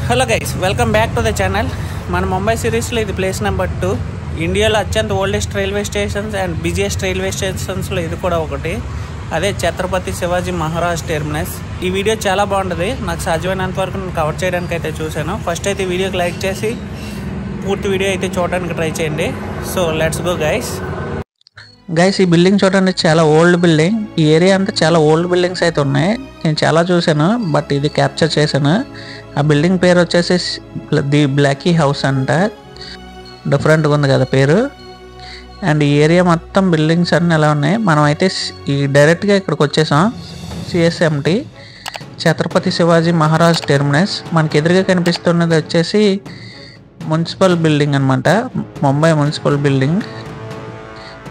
Hello guys, welcome back to the channel. మన ముంబై సిరీస్లో ఇది ప్లేస్ నెంబర్ 2. ఇండియాలో అత్యంత oldest railway stations and busiest railway స్టేషన్స్లో ఇది కూడా ఒకటి. అదే ఛత్రపతి శివాజీ మహారాజ్ టెర్మినస్. ఈ వీడియో చాలా బాగుంటుంది. నాకు సాధ్యమైనంత వరకు నేను కవర్ చేయడానికి అయితే చూశాను. ఫస్ట్ అయితే ఈ వీడియోకి లైక్ చేసి పూర్తి వీడియో అయితే చూడడానికి ట్రై చేయండి. So let's go guys. ఈ బిల్డింగ్ చూడండి, చాలా ఓల్డ్ బిల్డింగ్. ఈ ఏరియా అంతా చాలా ఓల్డ్ బిల్డింగ్స్ అయితే ఉన్నాయి. నేను చాలా చూశాను, బట్ ఇది క్యాప్చర్ చేశాను. ఆ బిల్డింగ్ పేరు వచ్చేసి ది బ్లాకీ హౌస్ అంట. డిఫరెంట్గా ఉంది కదా పేరు. అండ్ ఈ ఏరియా మొత్తం బిల్డింగ్స్ అన్నీ ఎలా ఉన్నాయి. మనం అయితే ఈ డైరెక్ట్గా ఇక్కడికి వచ్చేసాం. సిఎస్ఎంటి ఛత్రపతి శివాజీ మహారాజ్ టెర్మినస్. మనకి ఎదురుగా కనిపిస్తున్నది వచ్చేసి మున్సిపల్ బిల్డింగ్ అనమాట, ముంబై మున్సిపల్ బిల్డింగ్.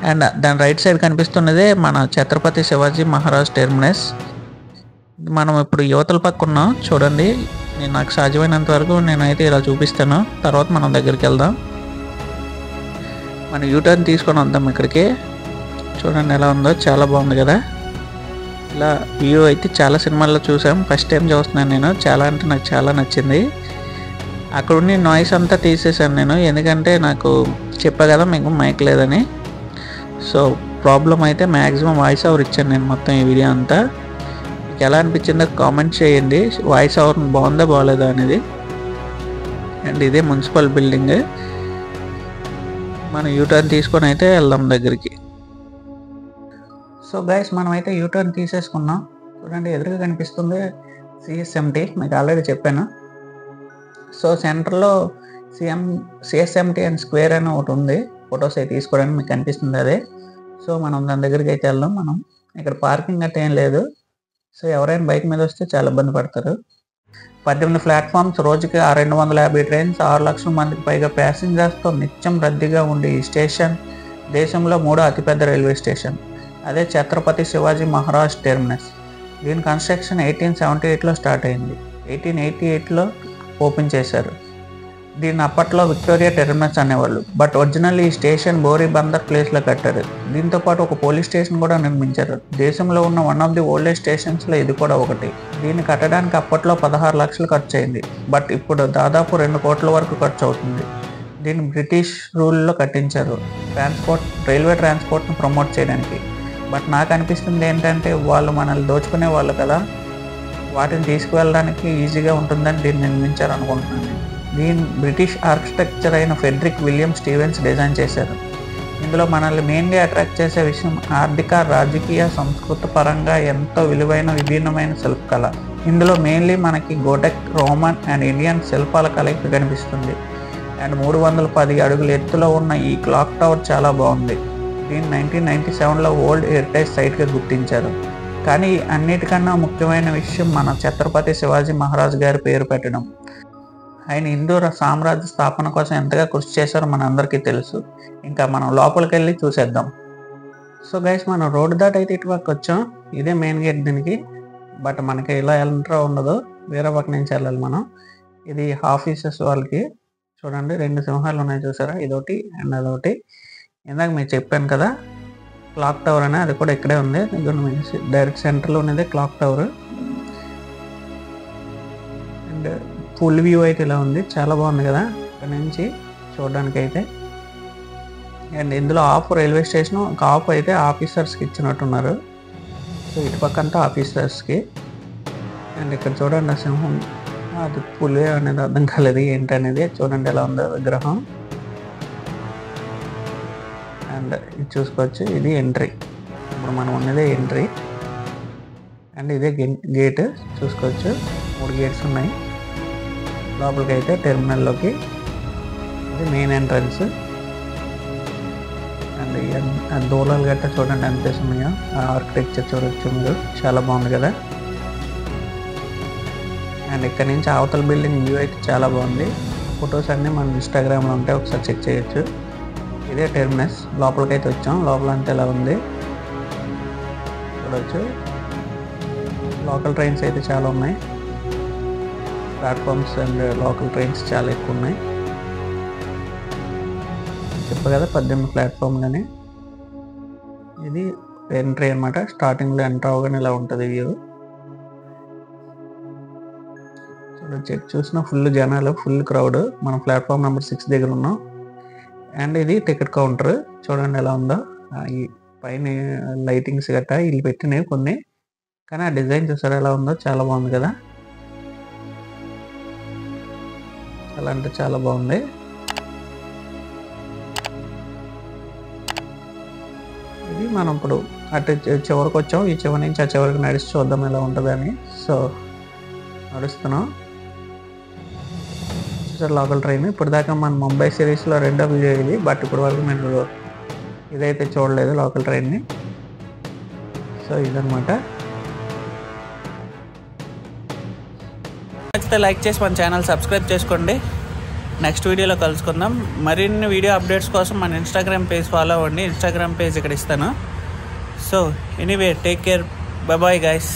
అండ్ దాని రైట్ సైడ్ కనిపిస్తున్నదే మన ఛత్రపతి శివాజీ మహారాజ్ టెర్మినస్. మనం ఇప్పుడు యువతల పక్క ఉన్నాం చూడండి. నాకు సాధ్యమైనంత వరకు నేనైతే ఇలా చూపిస్తాను, తర్వాత మనం దగ్గరికి వెళ్దాం. మనం యూటర్న్ తీసుకొని వద్దాం ఇక్కడికి. చూడండి ఎలా ఉందో, చాలా బాగుంది కదా. ఇలా వ్యూ అయితే చాలా సినిమాల్లో చూసాం, ఫస్ట్ టైం చూస్తున్నాను నేను. చాలా అంటే నాకు చాలా నచ్చింది. అక్కడ ఉన్న నాయిస్ అంతా తీసేసాను నేను, ఎందుకంటే నాకు చెప్పా కదా మీకు మైక్ లేదని. సో ప్రాబ్లం అయితే మ్యాక్సిమం వాయిస్ ఓవర్ ఇచ్చాను నేను మొత్తం ఈ వీడియో అంతా. మీకు ఎలా అనిపించిందో కామెంట్ చేయండి, వాయిస్ ఓవర్ బాగుందా బాగోలేదా అనేది. అండ్ ఇదే మున్సిపల్ బిల్డింగ్. మనం యూటర్న్ తీసుకొని అయితే వెళ్దాం దగ్గరికి. సో గైస్, మనం అయితే యూటర్న్ తీసేసుకున్నాం. చూడండి ఎదురుగా కనిపిస్తుంది సిఎస్ఎంటి, మీకు ఆల్రెడీ చెప్పాను. సో సెంటర్లో సిఎస్ఎంటి అండ్ స్క్వేర్ అని ఒకటి ఉంది. ఫొటోస్ అయితే తీసుకోవడానికి మీకు కనిపిస్తుంది అదే. సో మనం దాని దగ్గరికి అయితే వెళ్దాం. మనం ఇక్కడ పార్కింగ్ అంటే ఏం లేదు. సో ఎవరైనా బైక్ మీద వస్తే చాలా ఇబ్బంది పడతారు. 18 ప్లాట్ఫామ్స్, రోజుకి 250 ట్రైన్స్, 6 లక్షల మందికి పైగా ప్యాసింజర్స్తో నిత్యం రద్దీగా ఉండే ఈ స్టేషన్ దేశంలో 3వ అతిపెద్ద రైల్వే స్టేషన్. అదే ఛత్రపతి శివాజీ మహారాజ్ టెర్మినస్. దీని కన్స్ట్రక్షన్ 1878లో స్టార్ట్ అయింది. 1888లో ఓపెన్ చేశారు. దీన్ని అప్పట్లో విక్టోరియా టెర్మినస్ అనేవాళ్ళు. బట్ ఒరిజినల్ ఈ స్టేషన్ బోరీ బందర్ ప్లేస్లో కట్టారు. దీంతో పాటు ఒక పోలీస్ స్టేషన్ కూడా నిర్మించారు. దేశంలో ఉన్న వన్ ఆఫ్ ది ఓల్డెస్ట్ స్టేషన్స్లో ఇది కూడా ఒకటి. దీన్ని కట్టడానికి అప్పట్లో 16 లక్షలు ఖర్చు అయింది. బట్ ఇప్పుడు దాదాపు 2 కోట్ల వరకు ఖర్చు అవుతుంది. దీన్ని బ్రిటిష్ రూల్లో కట్టించారు, రైల్వే ట్రాన్స్పోర్ట్ను ప్రమోట్ చేయడానికి. బట్ నాకు అనిపిస్తుంది ఏంటంటే వాళ్ళు మనల్ని దోచుకునే వాళ్ళు కదా, వాటిని తీసుకువెళ్ళడానికి ఈజీగా ఉంటుందని దీన్ని నిర్మించారు అనుకుంటున్నాను. దీని బ్రిటిష్ ఆర్కిటెక్చర్ అయిన ఫెడ్రిక్ విలియం స్టీవెన్స్ డిజైన్ చేశారు. ఇందులో మనల్ని మెయిన్గా అట్రాక్ట్ చేసే విషయం ఆర్థిక, రాజకీయ, సంస్కృత పరంగా ఎంతో విభిన్నమైన శిల్పకళ. ఇందులో మెయిన్లీ మనకి గోటెక్, రోమన్ అండ్ ఇండియన్ శిల్పాల కలయిక కనిపిస్తుంది. అండ్ 310 అడుగుల ఎత్తులో ఉన్న ఈ క్లాక్ టవర్ చాలా బాగుంది. దీన్ని 1997లో వరల్డ్ హెరిటేజ్ సైట్గా గుర్తించారు. కానీ అన్నిటికన్నా ముఖ్యమైన విషయం మన ఛత్రపతి శివాజీ మహారాజ్ గారి పేరు పెట్టడం. ఆయన హిందూ సామ్రాజ్య స్థాపన కోసం ఎంతగా కృషి చేశారో మనందరికీ తెలుసు. ఇంకా మనం లోపలికి వెళ్ళి చూసేద్దాం. సో గైస్, మనం రోడ్డు దాటి అయితే ఇటు పక్క వచ్చాం. ఇదే మెయిన్ గేట్ దీనికి. బట్ మనకి ఇలా ఎంట్రా ఉండదు, వేరే పక్క నుంచి వెళ్ళాలి మనం. ఇది ఆఫీసెస్ వాళ్ళకి. చూడండి 2 సింహాలు ఉన్నాయి చూసారా, ఇదొకటి అండ్ అదొకటి. ఇందాక మీకు చెప్పాను కదా క్లాక్ టవర్ అని, అది కూడా ఇక్కడే ఉంది. డైరెక్ట్ సెంటర్లో ఉన్నది clock tower. And full view అయితే ఇలా ఉంది, చాలా బాగుంది కదా ఇక్కడ నుంచి చూడడానికి అయితే. అండ్ ఇందులో ఆఫ్ రైల్వే స్టేషన్, ఒక ఆఫ్ అయితే ఆఫీసర్స్కి ఇచ్చినట్టున్నారు. సో ఇటు పక్క అంతా ఆఫీసర్స్కి. అండ్ ఇక్కడ చూడండి ఆ సింహం, అది పులి అనేది అర్థం కాలేదు ఏంటనేది. చూడండి ఎలా ఉందో విగ్రహం. అండ్ ఇది చూసుకోవచ్చు, ఇది ఎంట్రీ. ఇప్పుడు మనం ఉన్నదే ఎంట్రీ. అండ్ ఇదే గేట్ చూసుకోవచ్చు, 3 గేట్స్ ఉన్నాయి లోపలికి అయితే టెర్మినల్లోకి. ఇది మెయిన్ ఎంట్రన్స్. అండ్ దూలాలు గట్ట చూడండి ఎంత ఉన్నాయో, ఆ ఆర్కిటెక్చర్ చూడొచ్చు మీరు, చాలా బాగుంది కదా. అండ్ ఇక్కడ నుంచి అవతల బిల్డింగ్ వ్యూ అయితే చాలా బాగుంది. ఫొటోస్ అన్నీ మన ఇన్స్టాగ్రామ్లో ఉంటాయి, ఒకసారి చెక్ చేయొచ్చు. ఇదే టెర్మినస్. లోపలికి అయితే వచ్చాం, లోపల అంతా ఎలా ఉంది చూడవచ్చు. లోకల్ ట్రైన్స్ అయితే చాలా ఉన్నాయి, ప్లాట్ఫామ్స్ అండ్ లోకల్ ట్రైన్స్ చాలా ఎక్కువ ఉన్నాయి. చెప్పా కదా 18 ప్లాట్ఫామ్లని. ఇది ఎంట్రీ అనమాట. స్టార్టింగ్లో ఎంటర్ అవగానే ఇలా ఉంటుంది వ్యూ. చెక్ చూసిన ఫుల్ జనాలు, ఫుల్ క్రౌడ్. మనం ప్లాట్ఫామ్ నెంబర్ 6 దగ్గర ఉన్నాం. అండ్ ఇది టికెట్ కౌంటర్. చూడండి ఎలా ఉందో. ఈ పైన లైటింగ్స్ గట్టా వీళ్ళు పెట్టినవి కొన్ని, కానీ ఆ డిజైన్ చూసారా ఎలా ఉందో, చాలా బాగుంది కదా. చాలా అంటే చాలా బాగుంది. ఇది మనం ఇప్పుడు అటు చివరికి వచ్చాం. ఈ చివరి నుంచి ఆ చివరికి నడిచి చూద్దాం ఎలా ఉంటుందని. సో నడుస్తున్నాం. చూసారు లోకల్ ట్రైన్. ఇప్పుడు దాకా మన ముంబై సిరీస్లో రెండో వీడియో ఇది. బట్ ఇప్పటి వరకు నేను ఇదైతే చూడలేదు లోకల్ ట్రైన్ని. సో ఇదనమాట. నచ్చితే లైక్ చేసి మన ఛానల్ సబ్స్క్రైబ్ చేసుకోండి. నెక్స్ట్ వీడియోలో కలుసుకుందాం. మరిన్ని వీడియో అప్డేట్స్ కోసం మన ఇన్స్టాగ్రామ్ పేజ్ ఫాలో అవ్వండి. ఇన్స్టాగ్రామ్ పేజ్ ఇక్కడ ఇస్తాను. So anyway, take care. Bye bye guys.